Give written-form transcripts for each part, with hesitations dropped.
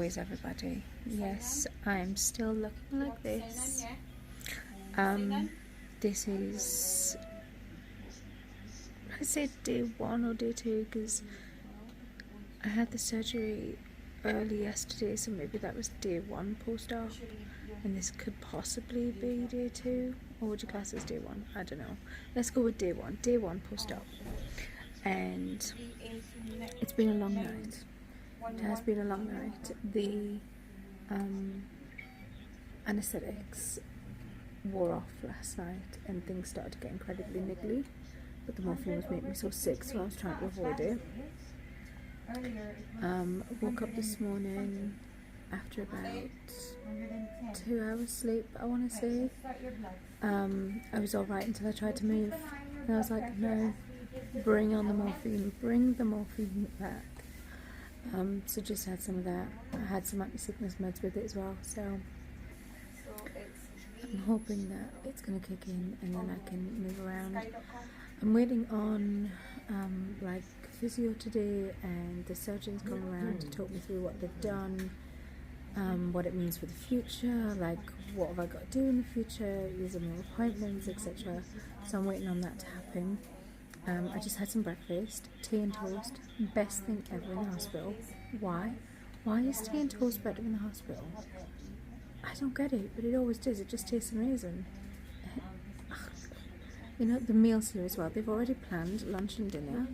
is everybody? Yes, I'm still looking like this. This is, I say day 1 or day 2 because I had the surgery early yesterday, so maybe that was day 1 post-op, and this could possibly be day 2, or would you class as day 1? I don't know. Let's go with day 1. Day 1 post-op. And it's been a long night. It has been a long night. The anaesthetics wore off last night and things started to get incredibly niggly, but the morphine was making me so sick, so I was trying to avoid it. Woke up this morning after about 2 hours sleep, I want to say. I was alright until I tried to move, and I was like, no, bring on the morphine, bring the morphine back. So just had some of that. I had some anti-sickness meds with it as well, so I'm hoping that it's going to kick in and then I can move around. I'm waiting on like physio today, and the surgeon's come around to talk me through what they've done, what it means for the future, like what have I got to do in the future, is there more appointments, etc. So I'm waiting on that to happen. I just had some breakfast, tea and toast, best thing ever in the hospital. Why? Why is tea and toast better in the hospital? I don't get it, but it always does. It just tastes amazing. You know, the meals here as well, they've already planned lunch and dinner.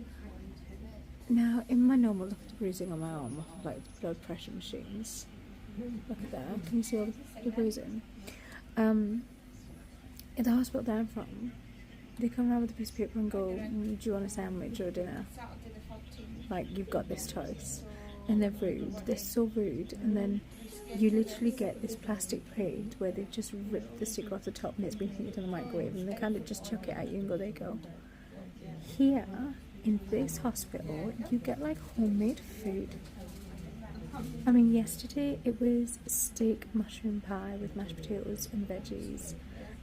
Now, in my normal, look at the bruising on my arm off of like the blood pressure machines. Look at that. Can you see all the bruising? In the hospital that I'm from, they come around with a piece of paper and go, do you want a sandwich or dinner? Like, you've got this choice. And they're rude. They're so rude. And then you literally get this plastic plate where they've just ripped the sticker off the top and it's been heated in the microwave, and they kind of just chuck it at you and go, there you go. Here, in this hospital, you get like homemade food. I mean, yesterday it was steak mushroom pie with mashed potatoes and veggies,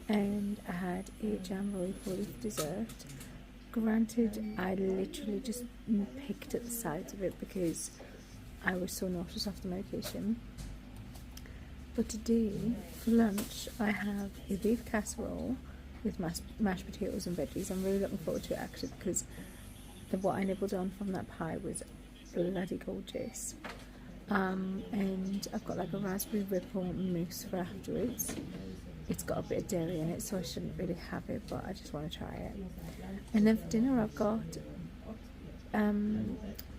and I had a jam roll for dessert. Granted, I literally just picked at the sides of it because I was so nauseous after medication. But today, for lunch, I have a beef casserole with mashed potatoes and veggies. I'm really looking forward to it actually, because what I nibbled on from that pie was bloody gorgeous. And I've got like a raspberry ripple mousse for afterwards. It's got a bit of dairy in it, so I shouldn't really have it, but I just want to try it. And then for dinner I've got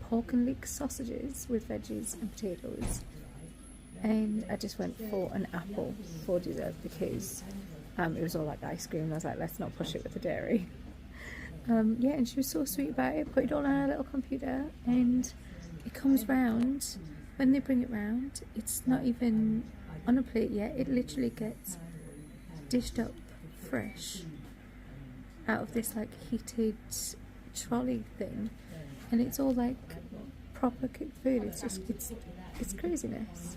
pork and leek sausages with veggies and potatoes. And I just went for an apple for dessert because it was all like ice cream, and I was like, let's not push it with the dairy. Yeah, and she was so sweet about it. Put it all on her little computer, and it comes round. When they bring it round, it's not even on a plate yet. It literally gets dished up fresh out of this like heated trolley thing, and it's all like proper cooked food. It's just it's craziness.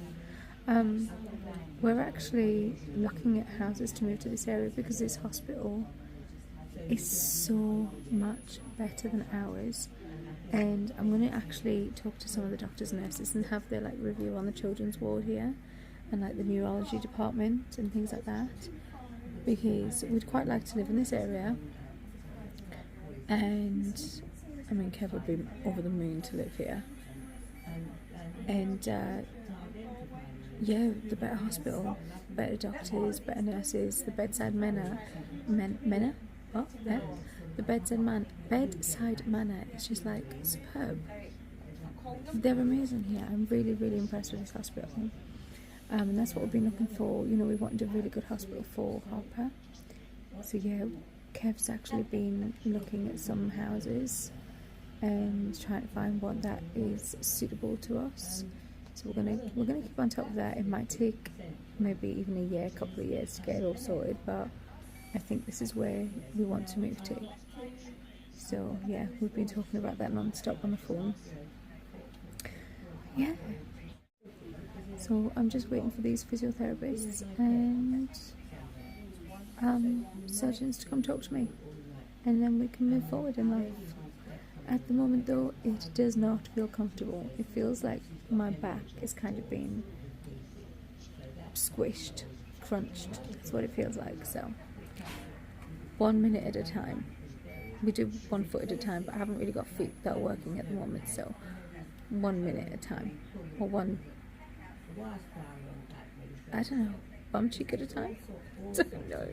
We're actually looking at houses to move to this area because this hospital is so much better than ours, and I'm going to actually talk to some of the doctors and nurses and have their like review on the children's ward here and like the neurology department and things like that, because we'd quite like to live in this area. And I mean, Kev would be over the moon to live here. And yeah, the better hospital, better doctors, better nurses, the bedside manner, the bedside manner is just like superb. They're amazing here. I'm really, really impressed with this hospital. And that's what we've been looking for. You know, we wanted a really good hospital for Harper. So yeah, Kev's actually been looking at some houses and trying to find one that is suitable to us. So we're gonna keep on top of that. It might take maybe even a year, a couple of years to get it all sorted, but I think this is where we want to move to. So yeah, we've been talking about that non-stop on the phone. Yeah. So I'm just waiting for these physiotherapists and surgeons to come talk to me, and then we can move forward in life. At the moment though, it does not feel comfortable. It feels like my back is kind of being squished, crunched. That's what it feels like. So 1 minute at a time. We do 1 foot at a time, but I haven't really got feet that are working at the moment, so 1 minute at a time, or one, I don't know, bum cheek at a time. No.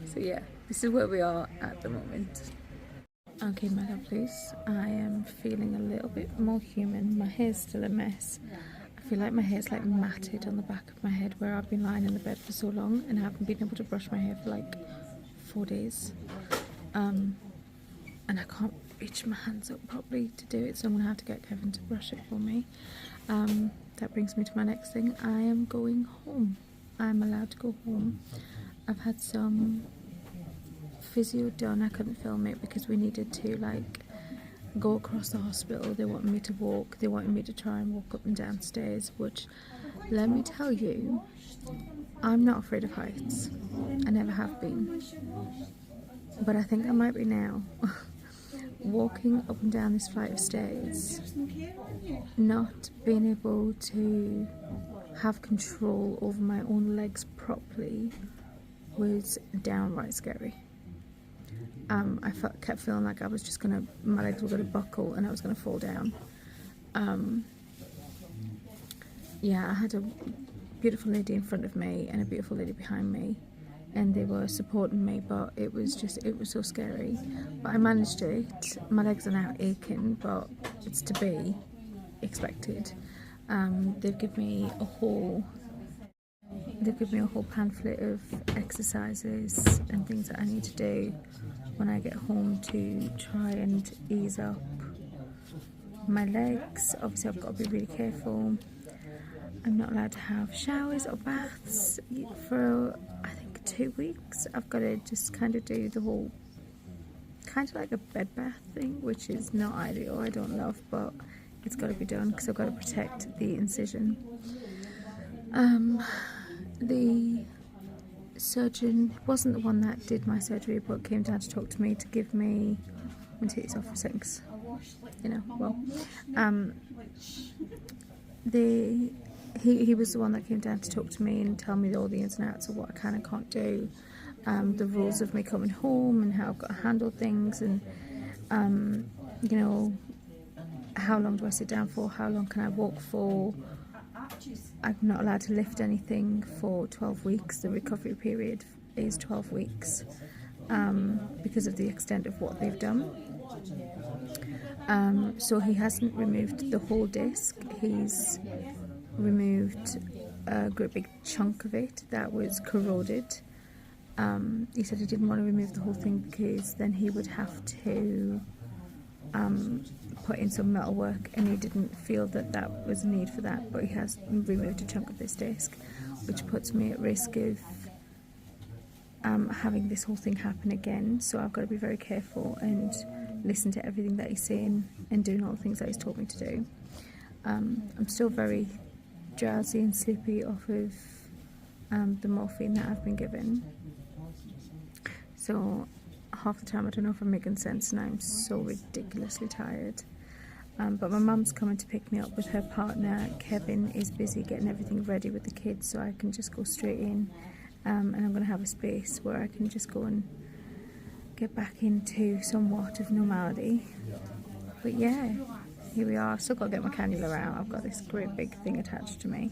So yeah, this is where we are at the moment. Okay, my lovelies, I am feeling a little bit more human. My hair's still a mess. I feel like my hair's like matted on the back of my head where I've been lying in the bed for so long and I haven't been able to brush my hair for like 4 days. And I can't reach my hands up properly to do it, so I'm going to have to get Kevin to brush it for me. That brings me to my next thing. I am going home. I'm allowed to go home. I've had some physio done. I couldn't film it because we needed to like go across the hospital. They wanted me to walk. They wanted me to try and walk up and down stairs, which, let me tell you, I'm not afraid of heights. I never have been. But I think I might be now. Walking up and down this flight of stairs, not being able to have control over my own legs properly was downright scary. I kept feeling like I was just gonna, my legs were gonna buckle and I was gonna fall down. Yeah, I had a beautiful lady in front of me and a beautiful lady behind me, and they were supporting me, but it was so scary. But I managed it. My legs are now aching, but it's to be expected. They've given me a whole pamphlet of exercises and things that I need to do when I get home to try and ease up my legs. Obviously I've got to be really careful. I'm not allowed to have showers or baths for I think 2 weeks. I've got to just kind of do the whole kind of like a bed bath thing, which is not ideal. I don't love, but it's got to be done because I've got to protect the incision. The surgeon wasn't the one that did my surgery, but came down to talk to me to give me, I'm going to take this off for a second because, you know, well, he was the one that came down to talk to me and tell me all the ins and outs of what I can and can't do, the rules of me coming home and how I've got to handle things, and you know, how long do I sit down for, how long can I walk for. I'm not allowed to lift anything for 12 weeks. The recovery period is 12 weeks because of the extent of what they've done. So he hasn't removed the whole disc. He's removed a great big chunk of it that was corroded. He said he didn't want to remove the whole thing because then he would have to put in some metal work, and he didn't feel that that was a need for that, but he has removed a chunk of this disc, which puts me at risk of having this whole thing happen again. So I've got to be very careful and listen to everything that he's saying and doing all the things that he's told me to do. I'm still very drowsy and sleepy off of the morphine that I've been given, so half the time I don't know if I'm making sense and I'm so ridiculously tired. But my mum's coming to pick me up with her partner. Kevin is busy getting everything ready with the kids, so I can just go straight in, and I'm going to have a space where I can just go and get back into somewhat of normality. But yeah, here we are. I've still got to get my cannula out. I've got this great big thing attached to me.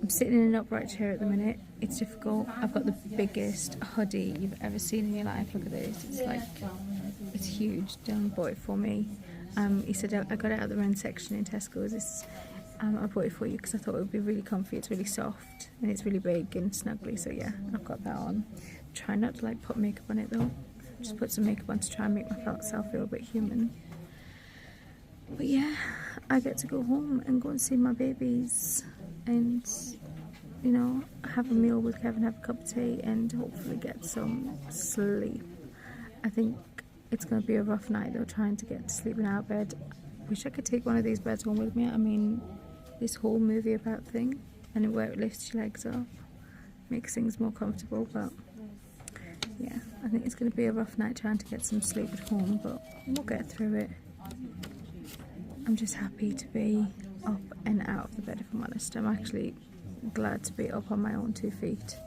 I'm sitting in an upright chair at the minute. It's difficult. I've got the biggest hoodie you've ever seen in your life. Look at this. It's like, it's huge. Dylan bought it for me. He said I got it out of the men's section in Tesco's. I bought it for you because I thought it would be really comfy. It's really soft and it's really big and snuggly. So yeah, I've got that on. Try not to like put makeup on it though. Just put some makeup on to try and make myself feel a bit human. But yeah, I get to go home and go and see my babies and, you know, have a meal with Kevin, have a cup of tea and hopefully get some sleep. I think it's going to be a rough night though, trying to get to sleep in our bed. Wish I could take one of these beds home with me. I mean, this whole movie about thing, and where it lifts your legs up makes things more comfortable, but yeah, I think it's going to be a rough night trying to get some sleep at home, but we'll get through it. I'm just happy to be up and out of the bed, if I'm honest. I'm actually glad to be up on my own 2 feet.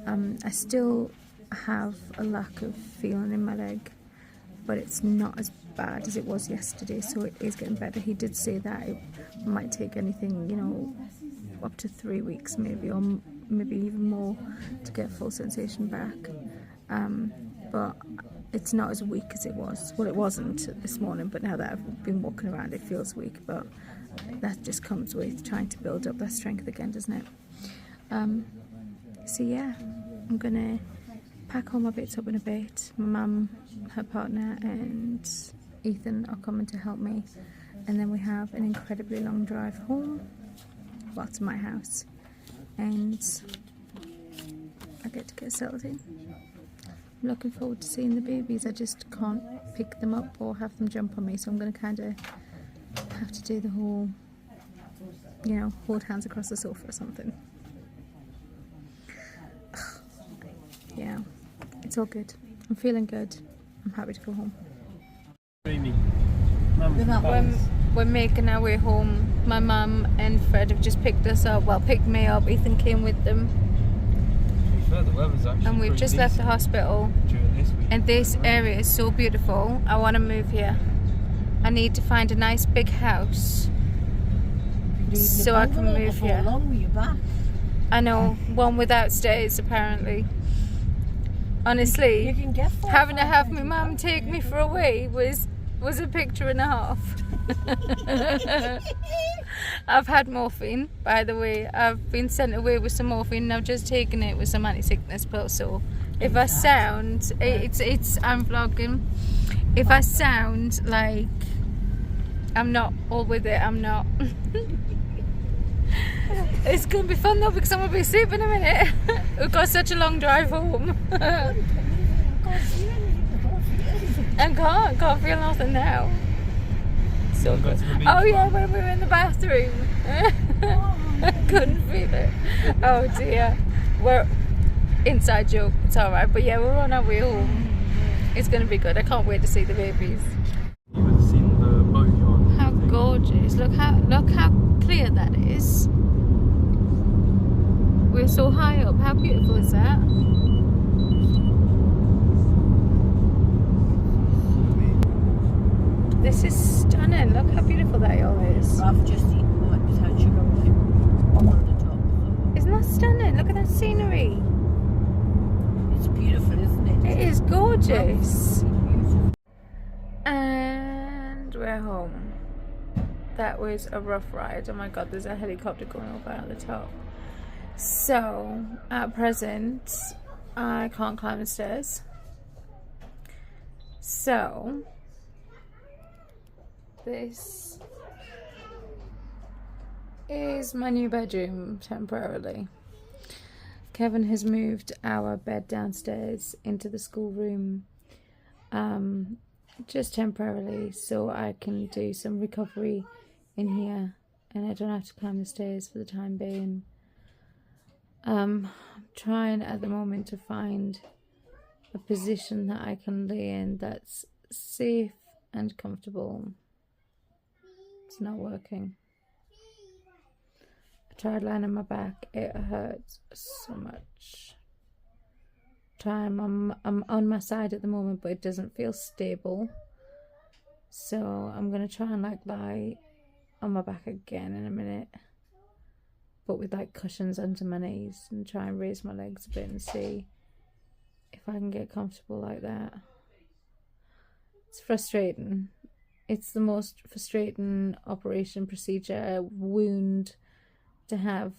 I still have a lack of feeling in my leg, but it's not as bad as it was yesterday, so it is getting better. He did say that it might take anything, you know, up to 3 weeks maybe, or maybe even more to get full sensation back. But it's not as weak as it was. Well, it wasn't this morning, but now that I've been walking around it feels weak, but that just comes with trying to build up that strength again, doesn't it? So yeah, I'm gonna pack all my bits up in a bit. My mum, her partner and Ethan are coming to help me, and then we have an incredibly long drive home, well, to my house, and I get settled in. I'm looking forward to seeing the babies. I just can't pick them up or have them jump on me, so I'm going to kind of have to do the whole, you know, hold hands across the sofa or something. Yeah, it's all good. I'm feeling good. I'm happy to go home. We're making our way home. My mum and Fred have just picked us up. Well, picked me up. Ethan came with them. The weather's actually and we've just left the hospital, and this area is so beautiful. I want to move here. I need to find a nice big house so I can move here. How long were you back? I know, one without stairs apparently. Honestly, You can get having to have my mum take me for a wee was a picture and a half. I've had morphine, by the way. I've been sent away with some morphine and I've just taken it with some anti-sickness pills. So if I sound, I'm vlogging. If I sound like I'm not all with it, I'm not. It's gonna be fun though, because I'm gonna be asleep in a minute. We've got such a long drive home. And can't feel nothing now. So good. Oh yeah, when we were in the bathroom. I couldn't feel it. Oh dear. We're inside joke, it's alright, but yeah, we're on our way home. It's gonna be good. I can't wait to see the babies. You've seen the boat on. How gorgeous. Look how clear that is. We're so high up. How beautiful is that? This is stunning. Look how beautiful that all is. I've just eaten like without sugar on the top. Isn't that stunning? Look at that scenery. It's beautiful, isn't it? It is gorgeous. Beautiful. And we're home. That was a rough ride. Oh my god, there's a helicopter going over at the top. So, at present, I can't climb the stairs. So, this is my new bedroom temporarily. Kevin has moved our bed downstairs into the schoolroom just temporarily, so I can do some recovery in here and I don't have to climb the stairs for the time being. I'm trying at the moment to find a position that I can lay in that's safe and comfortable. It's not working. I tried lying on my back. It hurts so much. I'm on my side at the moment, but it doesn't feel stable. So I'm gonna try and like lie on my back again in a minute, but with like cushions under my knees, and try and raise my legs a bit and see if I can get comfortable like that. It's frustrating. It's the most frustrating operation, procedure, wound to have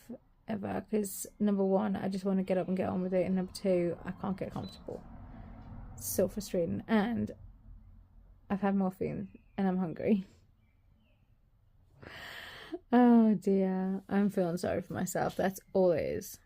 ever, because number one, I just want to get up and get on with it, and number two, I can't get comfortable. It's so frustrating, and I've had morphine and I'm hungry. Oh dear, I'm feeling sorry for myself. That's all it is.